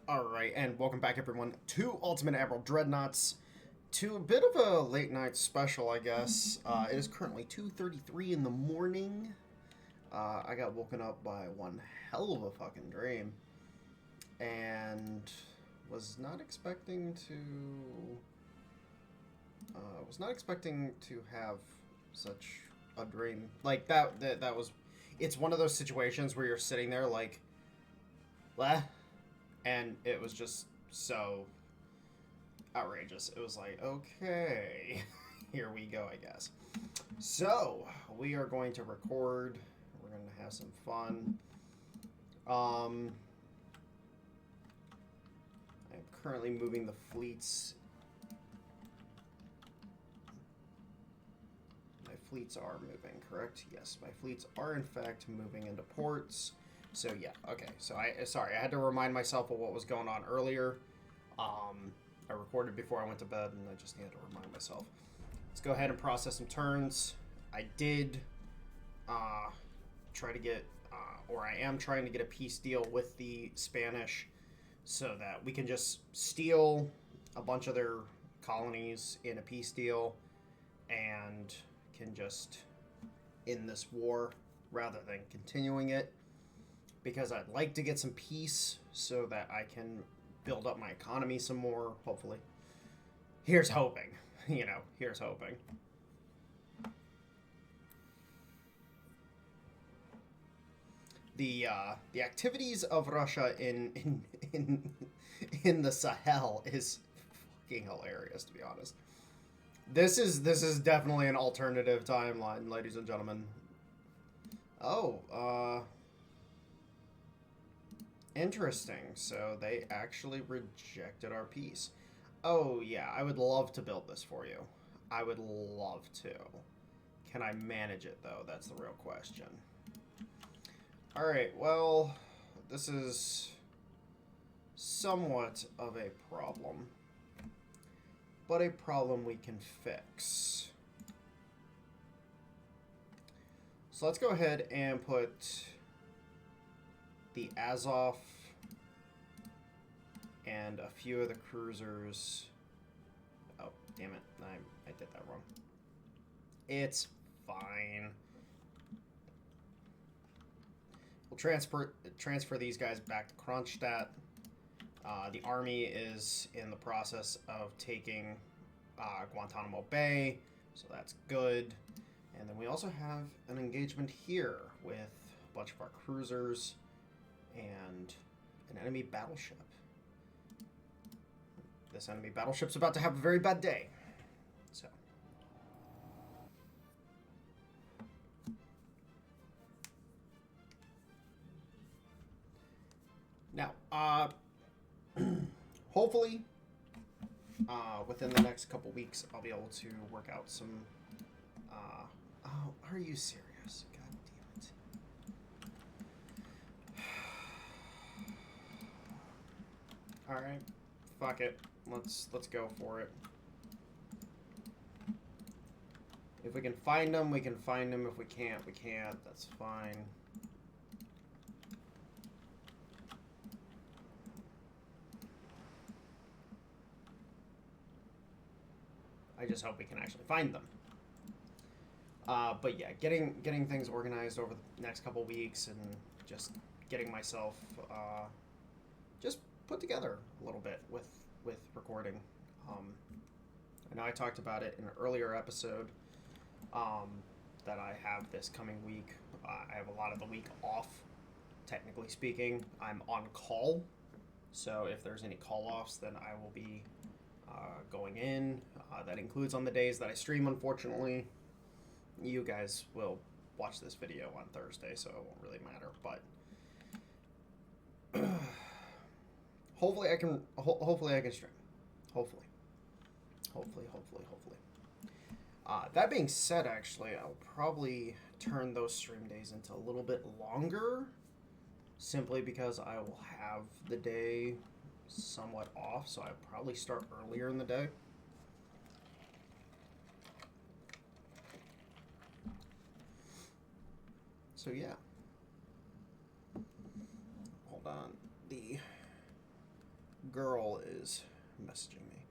Alright, and welcome back everyone to Ultimate Admiral Dreadnoughts, to a bit of a late night special, I guess. It is currently 2:33 in the morning. I got woken up by one hell of a fucking dream, and was not expecting to have such a dream. Like, that was... It's one of those situations where you're sitting there like... What? And it was just so outrageous. It was like, okay, here we go, I guess. So, we are going to record. We're going to have some fun. I'm currently moving the fleets. My fleets are moving, correct? Yes, my fleets are in fact moving into ports. So yeah, okay. So I had to remind myself of what was going on earlier. I recorded before I went to bed, and I just needed to remind myself. Let's go ahead and process some turns. I did try to get, or I am trying to get a peace deal with the Spanish, so that we can just steal a bunch of their colonies in a peace deal, and can just end this war rather than continuing it. Because I'd like to get some peace so that I can build up my economy some more, hopefully. Here's hoping. Here's hoping. The activities of Russia in the Sahel is fucking hilarious, to be honest. This is definitely an alternative timeline, ladies and gentlemen. Oh, interesting. So they actually rejected our peace. Oh, yeah. I would love to build this for you. I would love to. Can I manage it, though? That's the real question. Alright, well, this is somewhat of a problem. But a problem we can fix. So let's go ahead and put the Azov and a few of the cruisers. Oh, damn it. I did that wrong. It's fine. We'll transfer these guys back to Kronstadt. The army is in the process of taking Guantanamo Bay, so that's good. And then we also have an engagement here with a bunch of our cruisers and an enemy battleship. This enemy battleship's about to have a very bad day. So. Now, hopefully, within the next couple weeks, I'll be able to work out some, oh, are you serious? God damn it. Alright, fuck it. Let's go for it. If we can find them, we can find them. If we can't, we can't. That's fine. I just hope we can actually find them. But yeah, getting things organized over the next couple weeks, and just getting myself just put together a little bit with recording. I know I talked about it in an earlier episode, that I have this coming week. I have a lot of the week off, technically speaking. I'm on call, so if there's any call-offs, then I will be going in. That includes on the days that I stream, unfortunately. You guys will watch this video on Thursday, so it won't really matter, but hopefully I can stream. Hopefully. That being said, actually, I'll probably turn those stream days into a little bit longer, simply because I will have the day somewhat off, so I'll probably start earlier in the day. So yeah. Hold on. The girl is messaging me.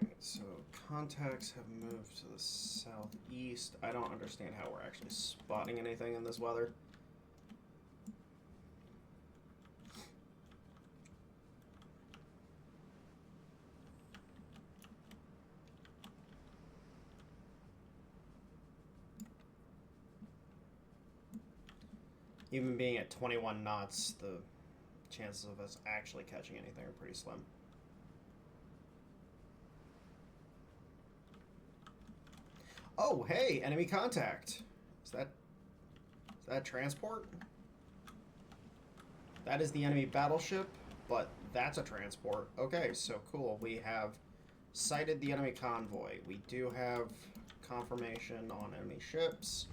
Alright, so contacts have moved to the southeast. I don't understand how we're actually spotting anything in this weather. Even being at 21 knots, the chances of us actually catching anything are pretty slim. Oh, hey, enemy contact. Is that transport? That is the enemy battleship, but that's a transport. Okay, so cool. We have sighted the enemy convoy. We do have confirmation on enemy ships.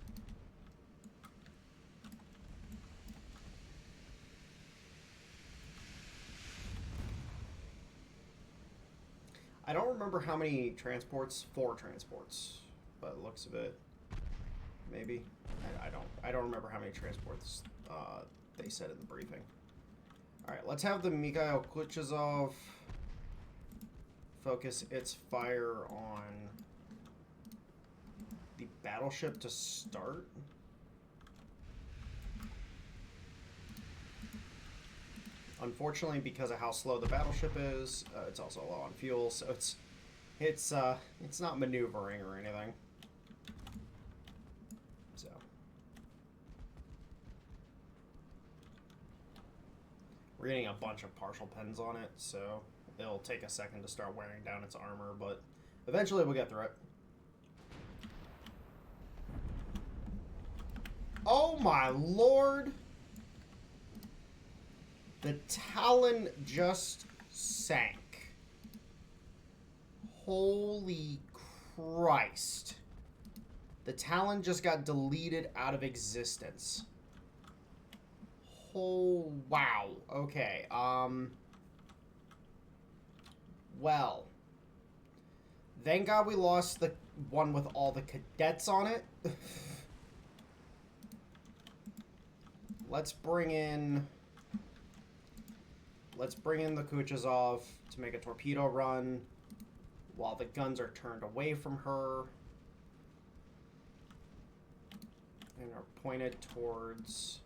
I don't remember how many transports. 4 transports, by the looks of it. Maybe. I don't remember how many transports they said in the briefing. All right, let's have the Mikhail Kuchazov focus its fire on the battleship to start. Unfortunately, because of how slow the battleship is, it's also low on fuel, so it's not maneuvering or anything. So we're getting a bunch of partial pens on it, so it'll take a second to start wearing down its armor, but eventually we'll get through it. Oh my lord! The Talon just sank. Holy Christ. The Talon just got deleted out of existence. Oh, wow. Okay, well. Thank God we lost the one with all the cadets on it. Let's bring in the Kuchazov to make a torpedo run while the guns are turned away from her and are pointed towards...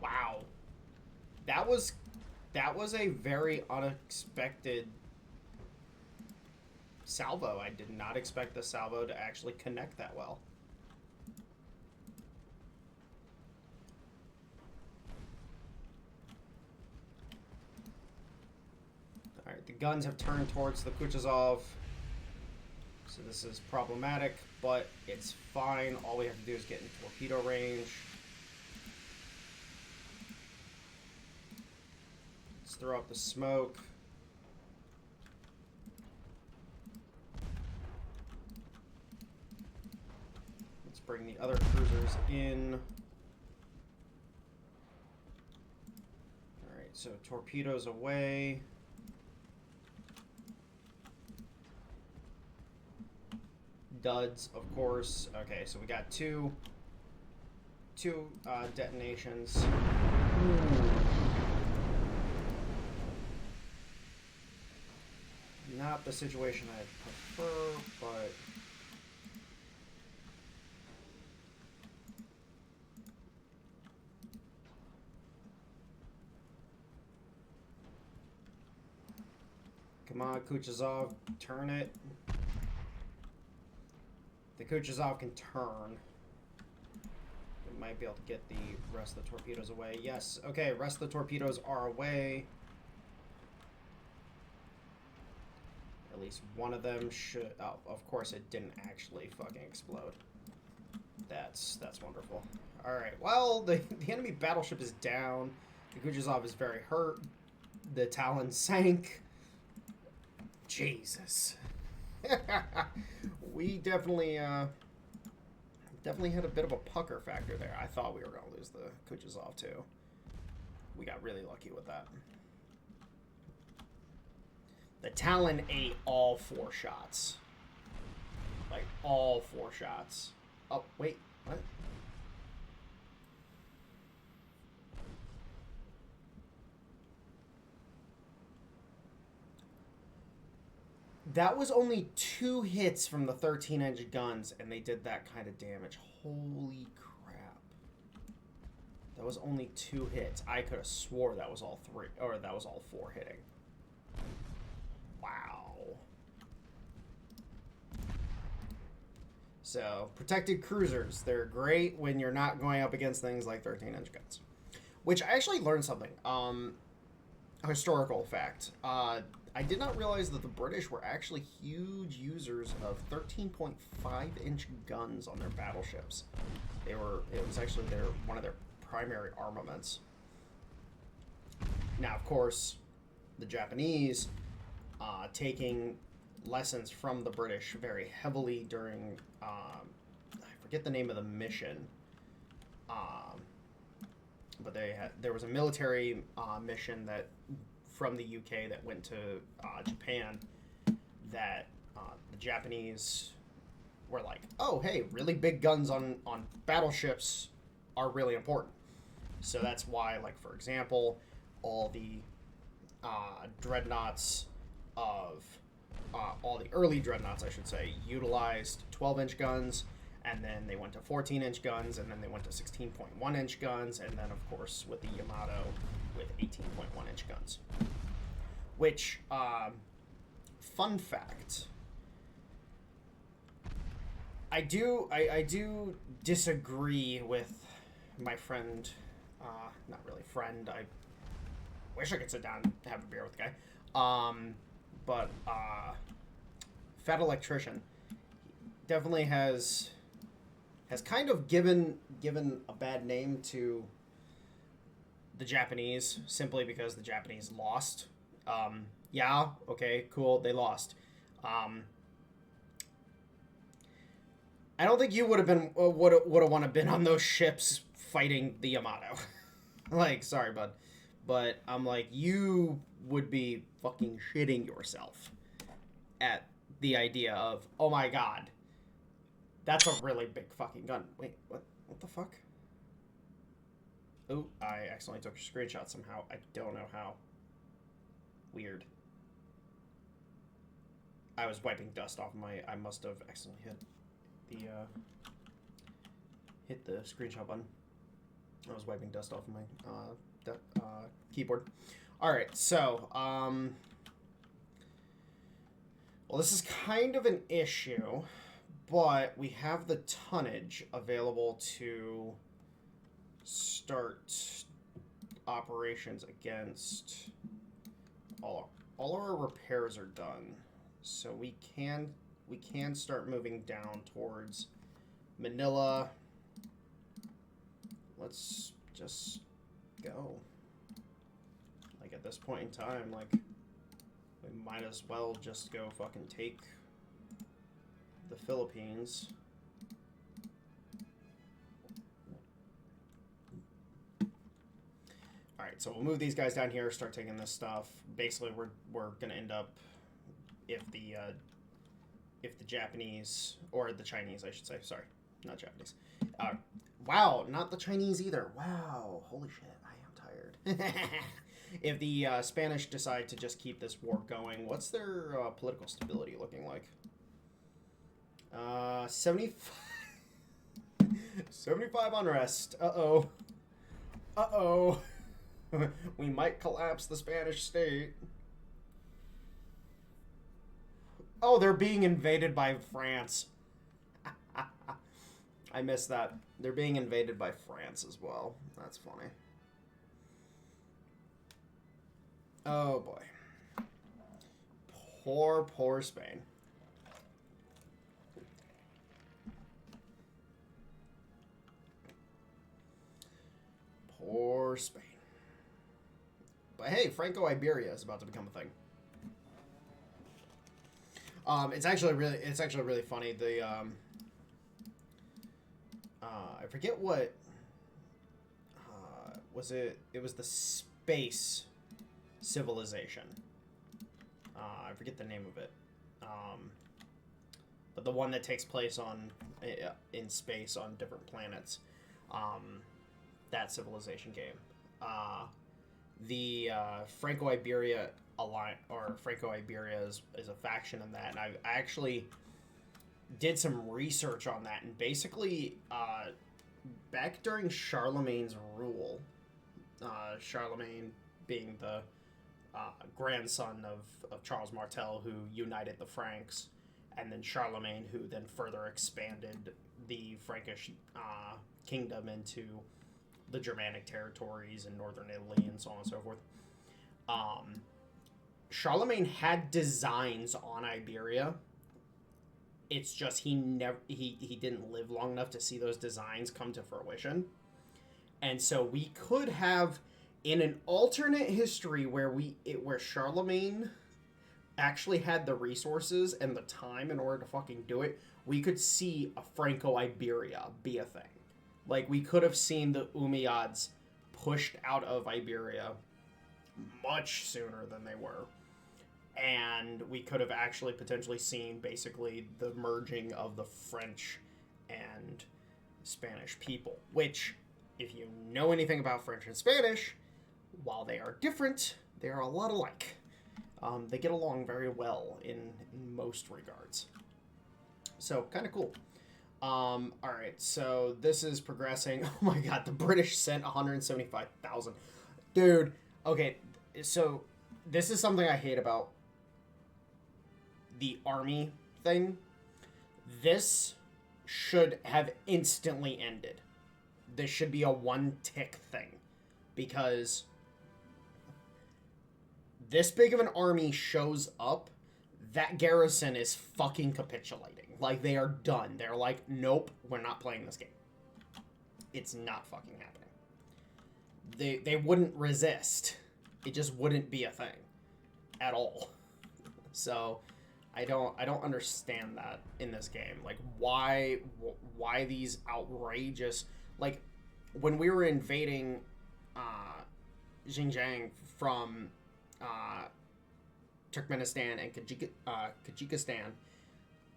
Wow. That was a very unexpected salvo. I did not expect the salvo to actually connect that well. Alright, the guns have turned towards the Kuchazov. So this is problematic, but it's fine. All we have to do is get in torpedo range. Let's throw up the smoke. Let's bring the other cruisers in. Alright, so torpedoes away. Duds, of course. Okay, so we got two detonations. Not the situation I prefer, but come on, Kuchazov, turn it. The Kuchazov can turn. We might be able to get the rest of the torpedoes away. Yes, okay, rest of the torpedoes are away. At least one of them should... Oh, of course it didn't actually fucking explode. That's wonderful. Alright, well, the enemy battleship is down. The Kuchazov is very hurt. The Talon sank. Jesus. We definitely had a bit of a pucker factor there. I thought we were going to lose the Kuchazov too. We got really lucky with that. The Talon ate all 4 shots. Like, all 4 shots. Oh, wait, what? That was only 2 hits from the 13-inch guns, and they did that kind of damage. Holy crap. That was only 2 hits. I could have swore that was all 3, or that was all 4 hitting. Wow. So, protected cruisers. They're great when you're not going up against things like 13-inch guns. Which, I actually learned something. A historical fact. I did not realize that the British were actually huge users of 13.5-inch guns on their battleships. It was actually one of their primary armaments. Now, of course, the Japanese, taking lessons from the British very heavily during, I forget the name of the mission, but there was a military mission that from the UK that went to Japan that the Japanese were like, oh, hey, really big guns on battleships are really important. So that's why, like, for example, all the dreadnoughts of all the early dreadnoughts, I should say, utilized 12-inch guns, and then they went to 14-inch guns, and then they went to 16.1-inch guns, and then, of course, with the Yamato with 18.1-inch guns. Which, fun fact, I do disagree with my friend, not really friend, I wish I could sit down and have a beer with the guy, but Fat Electrician definitely has kind of given a bad name to the Japanese simply because the Japanese lost. Yeah, okay, cool, they lost. I don't think you would have want to been on those ships fighting the Yamato. Like, sorry, bud, but I'm like, you would be fucking shitting yourself at the idea of, oh my god, that's a really big fucking gun. Wait, what the fuck? Oh, I accidentally took a screenshot somehow. I don't know how. Weird. I was wiping dust off I must have accidentally hit the screenshot button. I was wiping dust off my keyboard. Alright, so, well, this is kind of an issue, but we have the tonnage available to start operations against all our repairs are done, so we can start moving down towards Manila. Let's just go. Like, at this point in time, like, we might as well just go fucking take the Philippines. Alright, so we'll move these guys down here, start taking this stuff. Basically, we're gonna end up, if the Japanese, or the Chinese, I should say, sorry, not Japanese. Wow, not the Chinese either. Wow, holy shit, I am tired. If the Spanish decide to just keep this war going, what's their political stability looking like? 75 unrest. Uh-oh. Uh-oh. We might collapse the Spanish state. Oh, they're being invaded by France. I missed that. They're being invaded by France as well. That's funny. Oh, boy. Poor Spain. Poor Spain. But hey, Franco-Iberia is about to become a thing. It's actually really funny. The I forget what was it. It was the space civilization. I forget the name of it. but the one that takes place on in space on different planets. That civilization game. The Franco-Iberia Alliance, or Franco-Iberia is a faction in that, and I actually did some research on that, and basically, back during Charlemagne's rule, Charlemagne being the grandson of Charles Martel, who united the Franks, and then Charlemagne, who then further expanded the Frankish kingdom into the Germanic territories in northern Italy and so on and so forth. Charlemagne had designs on Iberia. It's just he didn't live long enough to see those designs come to fruition. And so we could have, in an alternate history where Charlemagne actually had the resources and the time in order to fucking do it, we could see a Franco-Iberia be a thing. Like, we could have seen the Umayyads pushed out of Iberia much sooner than they were. And we could have actually potentially seen, basically, the merging of the French and Spanish people. Which, if you know anything about French and Spanish, while they are different, they are a lot alike. They get along very well in most regards. So, kind of cool. Alright, so this is progressing. Oh my god, the British sent 175,000. Dude, okay, so this is something I hate about the army thing. This should have instantly ended. This should be a one-tick thing. Because this big of an army shows up, that garrison is fucking capitulating. Like, they are done. They're like, nope, we're not playing this game. It's not fucking happening. They wouldn't resist. It just wouldn't be a thing. At all. So, I don't understand that in this game. Like, why these outrageous... Like, when we were invading Xinjiang from Turkmenistan and Kyrgyzstan,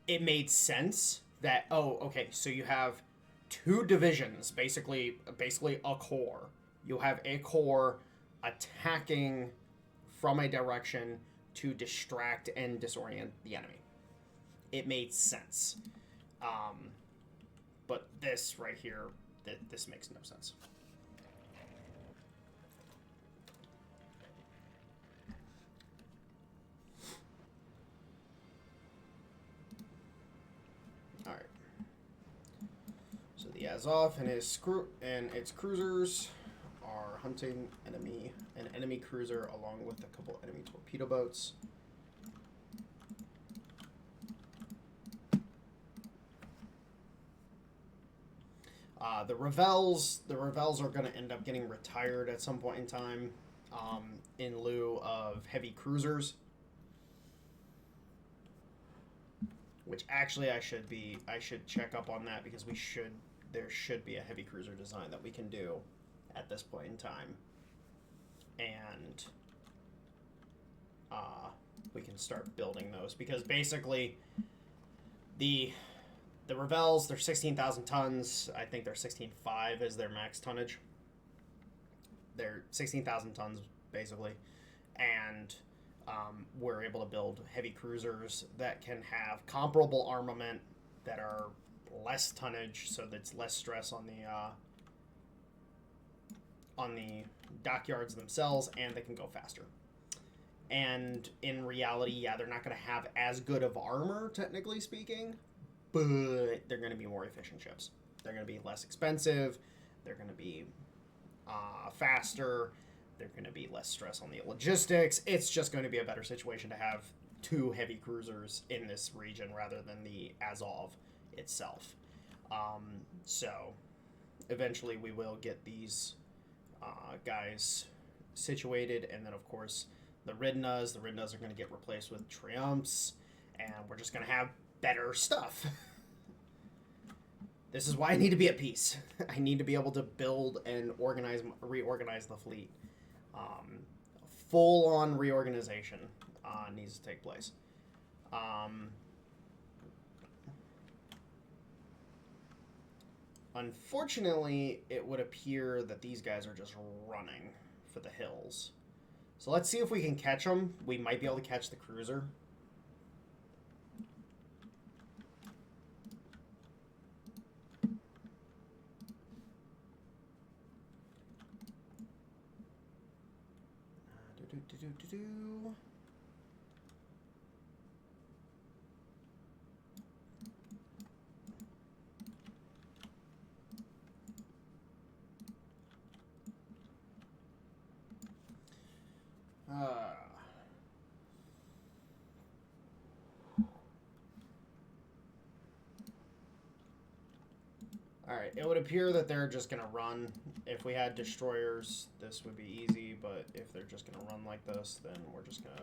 it made sense that, oh, okay, so you have two divisions, basically a corps. You have a corps attacking from a direction to distract and disorient the enemy. It made sense. But this right here, this makes no sense. Alright. So the Azov and its cruisers are hunting an enemy cruiser along with a couple enemy torpedo boats. The Revels are going to end up getting retired at some point in time, in lieu of heavy cruisers. Which actually I should check up on that, because there should be a heavy cruiser design that we can do at this point in time. And we can start building those, because basically the Revels, they're 16,000 tons. I think they're 16.5 is their max tonnage. They're 16,000 tons, basically. And we're able to build heavy cruisers that can have comparable armament, that are less tonnage, so that's less stress on the dockyards themselves, and they can go faster. And in reality, yeah, they're not going to have as good of armor, technically speaking, but they're going to be more efficient ships. They're going to be less expensive. They're going to be faster. They're going to be less stress on the logistics. It's just going to be a better situation to have two heavy cruisers in this region rather than the Azov itself. So eventually we will get these guys situated, and then of course the Dreadnoughts are going to get replaced with Triumphs, and we're just going to have better stuff. This is why I need to be at peace. I need to be able to build and reorganize the fleet. Full-on reorganization needs to take place. Unfortunately, it would appear that these guys are just running for the hills. So let's see if we can catch them. We might be able to catch the cruiser. Alright, it would appear that they're just gonna run. If we had destroyers, this would be easy, but if they're just gonna run like this, then we're just gonna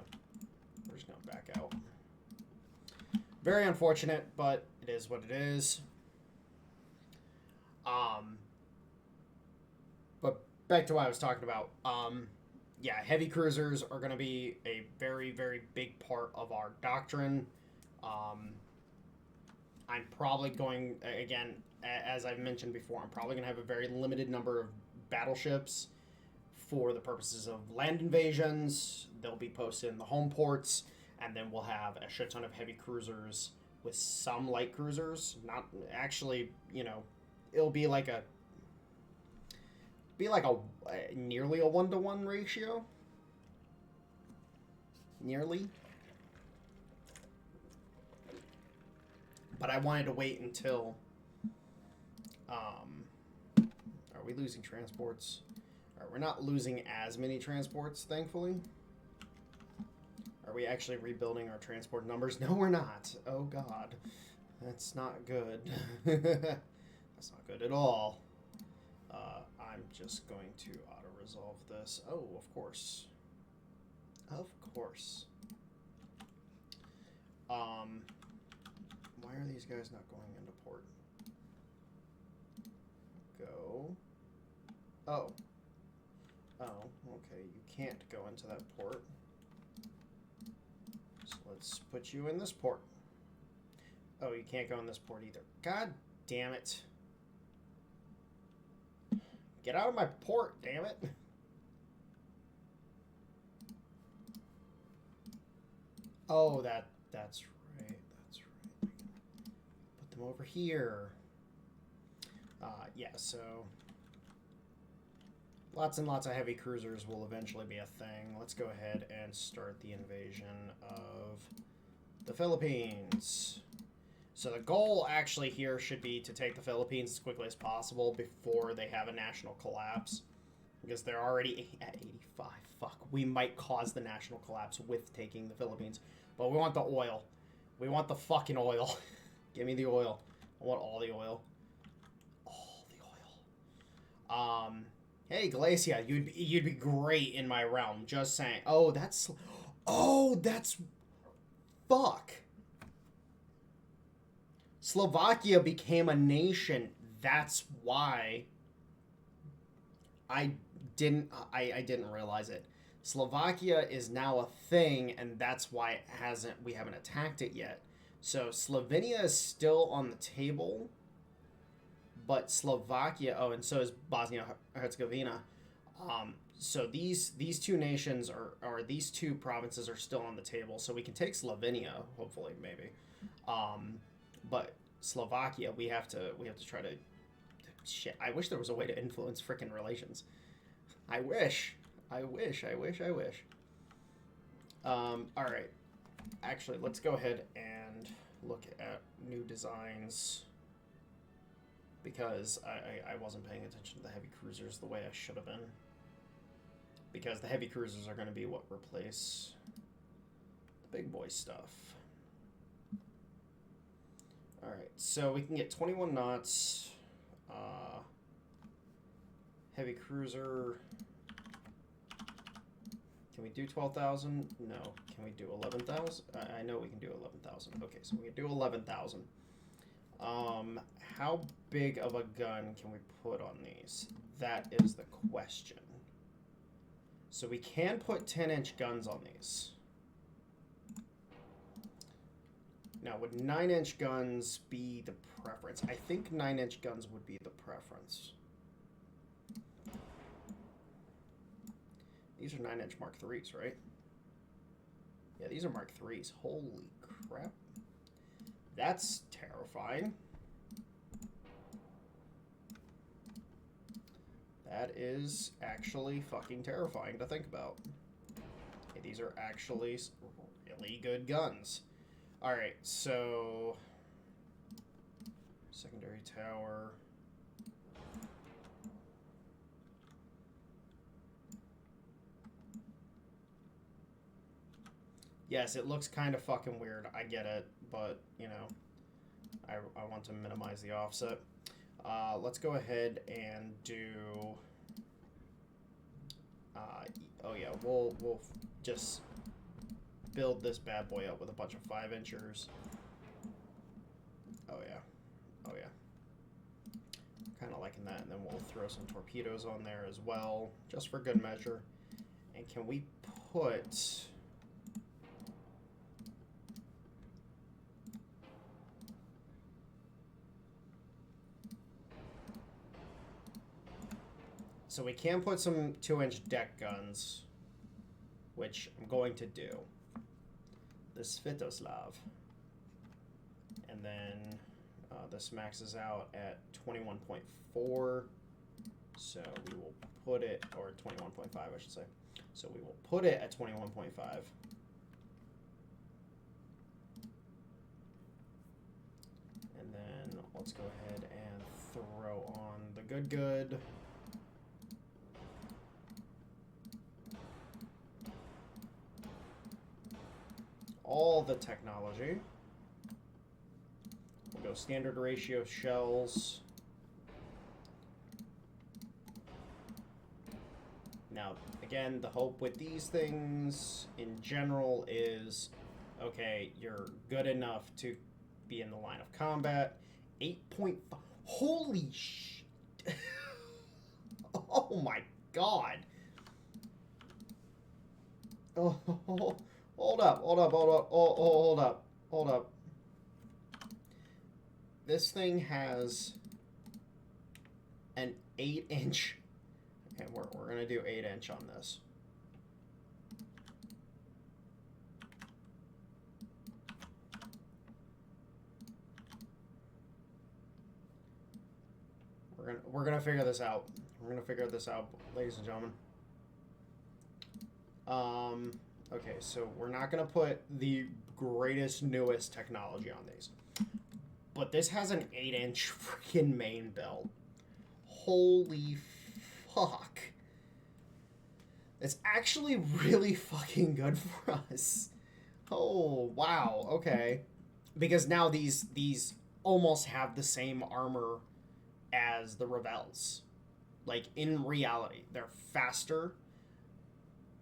back out. Very unfortunate, but it is what it is. But back to what I was talking about. Yeah, heavy cruisers are going to be a very, very big part of our doctrine. I'm probably going, again, as I've mentioned before, I'm probably going to have a very limited number of battleships for the purposes of land invasions. They'll be posted in the home ports, and then we'll have a shit ton of heavy cruisers with some light cruisers. Not actually, you know, it'll be like a nearly a 1-to-1 ratio. Nearly. But I wanted to wait until are we losing transports? We're not losing as many transports, thankfully. Are we actually rebuilding our transport numbers? No, we're not. Oh god. That's not good. That's not good at all. I'm just going to auto-resolve this. Oh, of course. Of course. Why are these guys not going into port? Go. Oh. Oh, okay. You can't go into that port. So let's put you in this port. Oh, you can't go in this port either. God damn it. Get out of my port, damn it. Oh, that's right. That's right. Put them over here. Yeah, so lots and lots of heavy cruisers will eventually be a thing. Let's go ahead and start the invasion of the Philippines. So the goal actually here should be to take the Philippines as quickly as possible before they have a national collapse. Because they're already at 85. Fuck, we might cause the national collapse with taking the Philippines. But we want the oil. We want the fucking oil. Give me the oil. I want all the oil. All the oil. Hey, Glacia, you'd be great in my realm. Just saying. Oh, that's... Fuck. Slovakia became a nation. That's why I didn't realize it. Slovakia is now a thing, and that's why we haven't attacked it yet. So Slovenia is still on the table, but Slovakia, oh, and so is Bosnia Herzegovina. So these two nations or these two provinces are still on the table, so we can take Slovenia, hopefully, maybe. But Slovakia, we have to try to. Shit, I wish there was a way to influence frickin' relations. I wish. Alright. Actually, let's go ahead and look at new designs. Because I wasn't paying attention to the heavy cruisers the way I should have been. Because the heavy cruisers are going to be what replace the big boy stuff. Alright, so we can get 21 knots. Heavy cruiser. Can we do 12,000? No. Can we do 11,000? I know we can do 11,000. Okay, so we can do 11,000. How big of a gun can we put on these? That is the question. So we can put 10-inch guns on these. Now, would 9-inch guns be the preference? I think 9-inch guns would be the preference. These are 9-inch Mark IIIs, right? Yeah, these are Mark IIIs. Holy crap. That's terrifying. That is actually fucking terrifying to think about. Okay, these are actually really good guns. Alright, so... secondary tower... Yes, it looks kind of fucking weird. I get it, but, you know, I want to minimize the offset. Let's go ahead and do... oh yeah, we'll just build this bad boy up with a bunch of 5-inchers. Oh yeah, oh yeah. Kind of liking that, and then we'll throw some torpedoes on there as well, just for good measure. And can we put... So we can put some 2-inch deck guns, which I'm going to do. The Svetoslav. And then this maxes out at 21.4. So we will put it, or 21.5 I should say. So we will put it at 21.5. And then let's go ahead and throw on the good. All the technology. We'll go standard ratio shells. Now, again, the hope with these things in general is, okay, you're good enough to be in the line of combat. 8.5. Holy shit. Oh my god. Oh. Hold up. This thing has an 8-inch, and we're gonna do 8-inch on this. We're gonna figure this out. We're gonna figure this out, ladies and gentlemen. Okay, so we're not going to put the greatest, newest technology on these. But this has an 8-inch freaking main build. Holy fuck. It's actually really fucking good for us. Oh, wow, okay. Because now these almost have the same armor as the Rebels. Like, in reality, they're faster.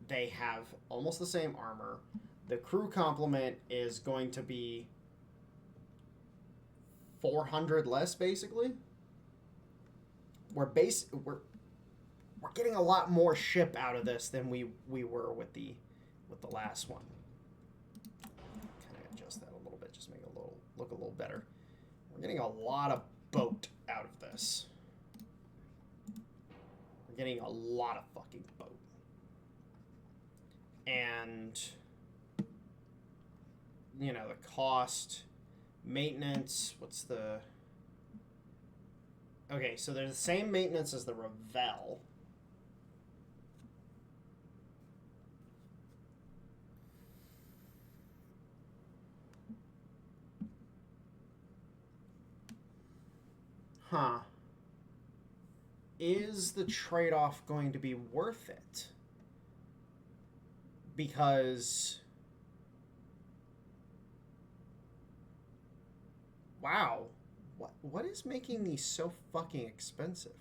They have almost the same armor. The crew complement is going to be 400 less, basically. We're getting a lot more ship out of this than we were with the last one. Kind of adjust that a little bit, just make it look a little better. We're getting a lot of boat out of this. We're getting a lot of fucking boat. And, you know, the cost, maintenance, what's the... Okay, so they're the same maintenance as the Ravel. Huh. Is the trade-off going to be worth it? Because, wow, what is making these so fucking expensive?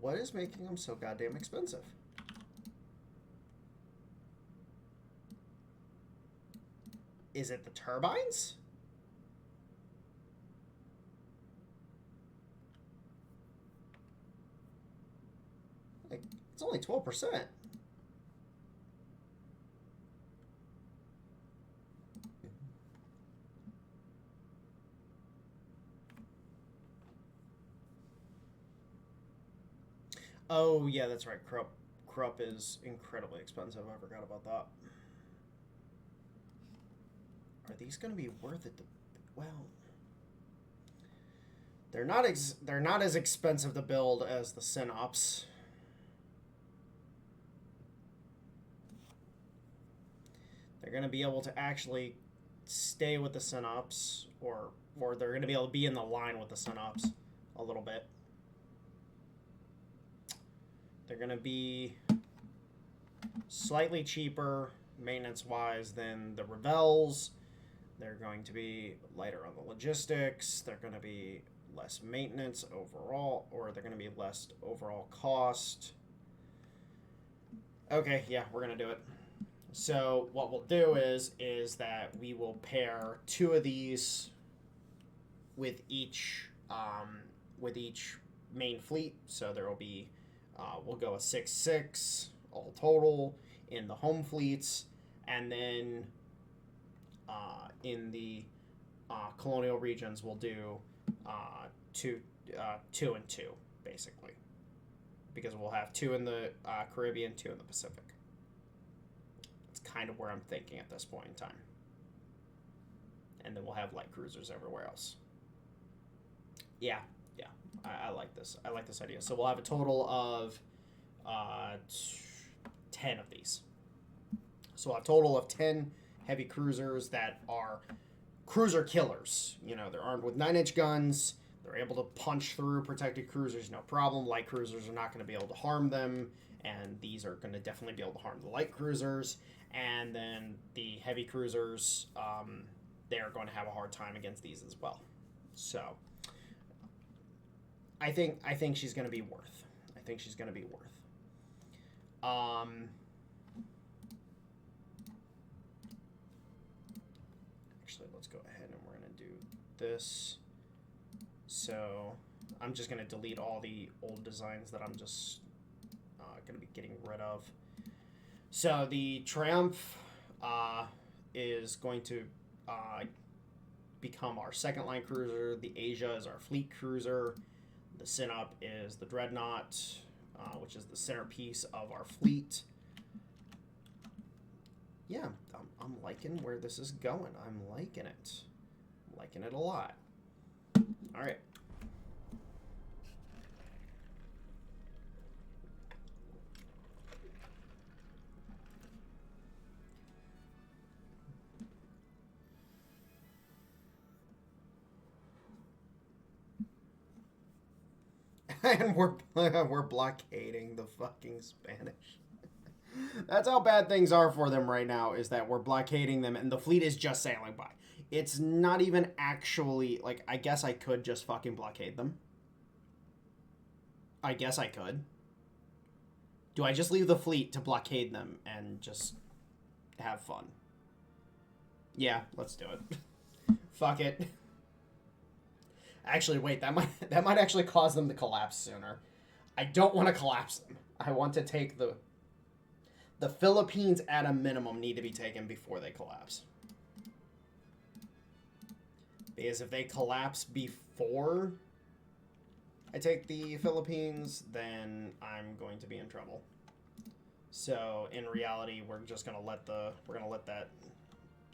What is making them so goddamn expensive? Is it the turbines? It's only 12%. Oh, yeah, that's right. Krupp is incredibly expensive. I forgot about that. Are these going to be worth it? Well, they're not as expensive to build as the Synops. They're going to be able to actually stay with the Synops, or they're going to be able to be in the line with the Synops a little bit. They're going to be slightly cheaper maintenance-wise than the Revels. They're going to be lighter on the logistics. They're going to be less maintenance overall, or they're going to be less overall cost. Okay, yeah, we're going to do it. So what we'll do is that we will pair 2 of these with each main fleet. So there will be we'll go a 6-6 all total in the home fleets, and then in the colonial regions we'll do 2 and 2 basically, because we'll have 2 in the Caribbean, 2 in the Pacific. It's kind of where I'm thinking at this point in time. And then we'll have light cruisers everywhere else. Yeah, I like this. I like this idea. So we'll have a total of 10 of these. So we'll have a total of 10 heavy cruisers that are cruiser killers. You know, they're armed with 9-inch guns. They're able to punch through protected cruisers, no problem. Light cruisers are not going to be able to harm them, and these are going to definitely be able to harm the light cruisers. And then the heavy cruisers, they're going to have a hard time against these as well. So I think she's going to be worth. I think she's going to be worth. Actually, let's go ahead and we're going to do this. So I'm just going to delete all the old designs that I'm just going to be getting rid of. So the Triumph is going to become our second line cruiser. The Asia is our fleet cruiser. The Sinop is the Dreadnought, which is the centerpiece of our fleet. Yeah, I'm liking where this is going. I'm liking it. I'm liking it a lot. All right. And we're blockading the fucking Spanish. That's how bad things are for them right now, is that we're blockading them and the fleet is just sailing by. It's not even actually, like, I guess I could just fucking blockade them. I guess I could. Do I just leave the fleet to blockade them and just have fun? Yeah, let's do it. Fuck it. Actually, wait, that might actually cause them to collapse sooner. I don't want to collapse them. I want to take the Philippines at a minimum need to be taken before they collapse. Because if they collapse before I take the Philippines, then I'm going to be in trouble. So in reality, we're just gonna let that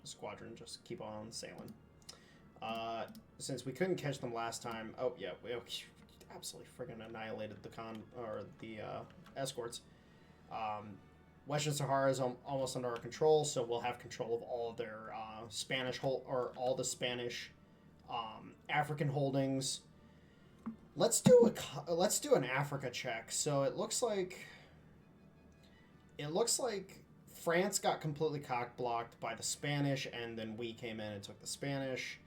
squadron just keep on sailing. Since we couldn't catch them last time, oh yeah, we absolutely friggin' annihilated the escorts. Western Sahara is almost under our control, so we'll have control of all of their all the Spanish African holdings. Let's do an Africa check. So it looks like France got completely cock blocked by the Spanish, and then we came in and took the Spanish.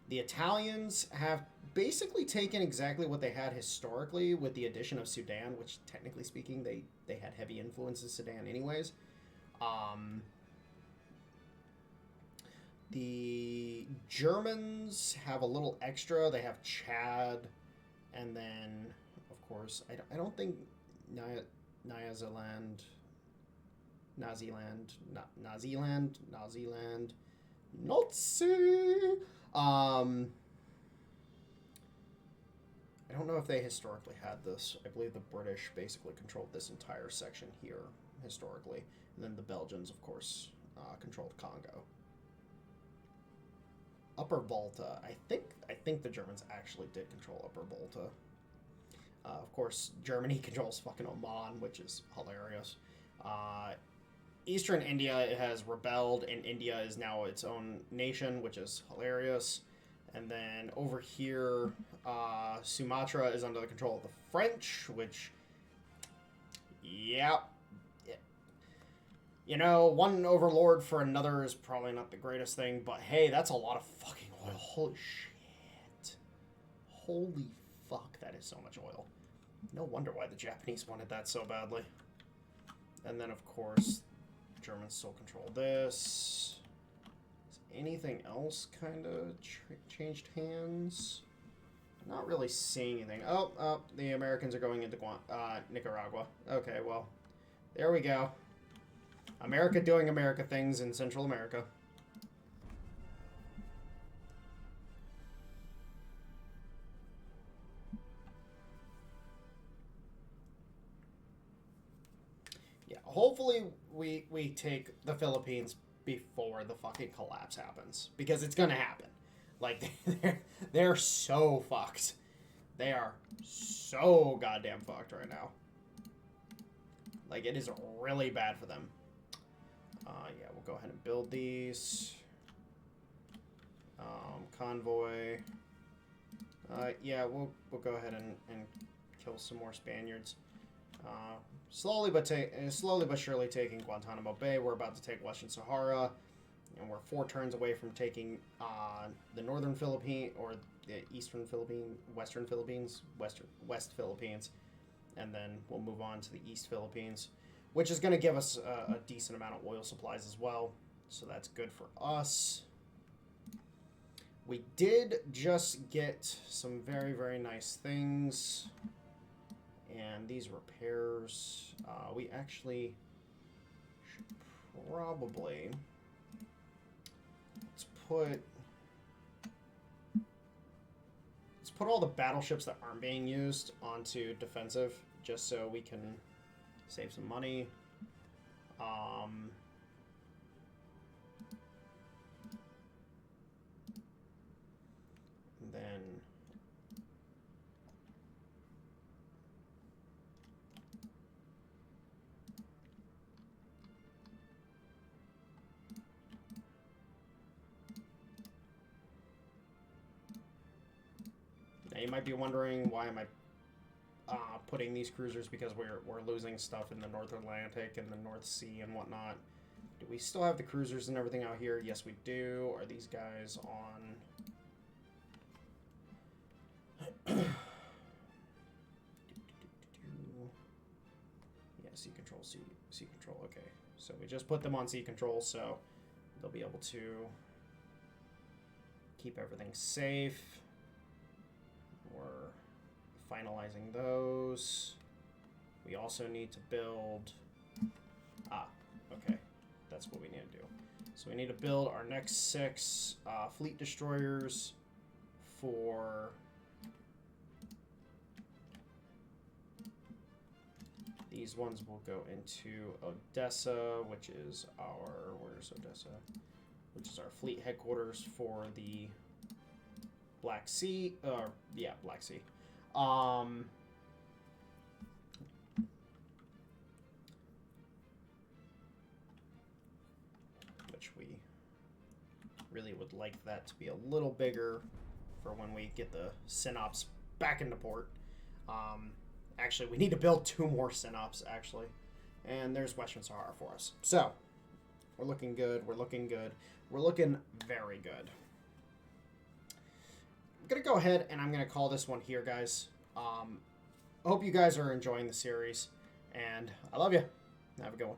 The Italians have basically taken exactly what they had historically, with the addition of Sudan, which technically speaking they had heavy influence in Sudan anyways. The Germans have a little extra. They have Chad, and then of course I don't think Nyaziland, Naziland, Nazi. I don't know if they historically had this. I believe the British basically controlled this entire section here historically, and then the Belgians, of course, controlled Congo. Upper Volta. I think the Germans actually did control Upper Volta. Of course, Germany controls fucking Oman, which is hilarious. Eastern India has rebelled, and India is now its own nation, which is hilarious. And then over here, Sumatra is under the control of the French, which, yeah. You know, one overlord for another is probably not the greatest thing, but hey, that's a lot of fucking oil. Holy shit. Holy fuck, that is so much oil. No wonder why the Japanese wanted that so badly. And then, of course, Germans still control this. Has anything else kind of changed hands? Not really seeing anything. Oh, the Americans are going into Nicaragua. Okay, well, there we go. America doing America things in Central America. Yeah, hopefully we take the Philippines before the fucking collapse happens. Because it's gonna happen. Like, they're so fucked. They are so goddamn fucked right now. Like, it is really bad for them. Yeah, we'll go ahead and build these. Convoy. Yeah, we'll go ahead and kill some more Spaniards. Slowly but surely taking Guantanamo Bay. We're about to take Western Sahara, and we're 4 turns away from taking the Northern Philippines, or the Eastern Philippines, West Philippines, and then we'll move on to the East Philippines, which is going to give us a decent amount of oil supplies as well, so that's good for us. We did just get some very, very nice things, and these repairs, we actually should probably, let's put all the battleships that aren't being used onto defensive, just so we can save some money. And then now you might be wondering, why am I putting these cruisers? Because we're losing stuff in the North Atlantic and the North Sea and whatnot. Do we still have the cruisers and everything out here? Yes, we do. Are these guys on? Yeah, sea control, sea control. Okay, so we just put them on sea control, so they'll be able to keep everything safe. We're finalizing those. We also need to build... okay. That's what we need to do. So we need to build our next 6 fleet destroyers for... These ones will go into Odessa, which is our... Where's Odessa? Which is our fleet headquarters for the Black Sea. Yeah, Black Sea. Which we really would like that to be a little bigger for when we get the Synops back into port. Actually, we need to build 2 more Synops, actually. And there's Western Sahara for us. So, we're looking good. We're looking good. We're looking very good. I'm going to go ahead and I'm going to call this one here, guys. I hope you guys are enjoying the series. And I love you. Have a good one.